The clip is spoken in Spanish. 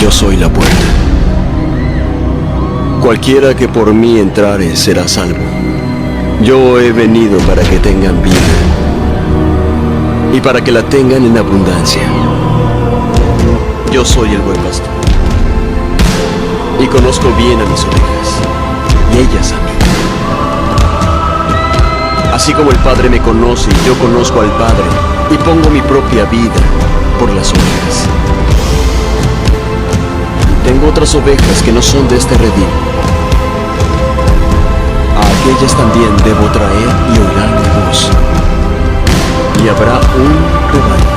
Yo soy la puerta. Cualquiera que por mí entrare será salvo. Yo he venido para que tengan vida y para que la tengan en abundancia. Yo soy el buen pastor y conozco bien a mis ovejas y ellas a mí. Así como el Padre me conoce y yo conozco al Padre y pongo mi propia vida por las ovejas. Tengo otras ovejas que no son de este redil. A aquellas también debo traer y oirán mi voz. Y habrá un rebaño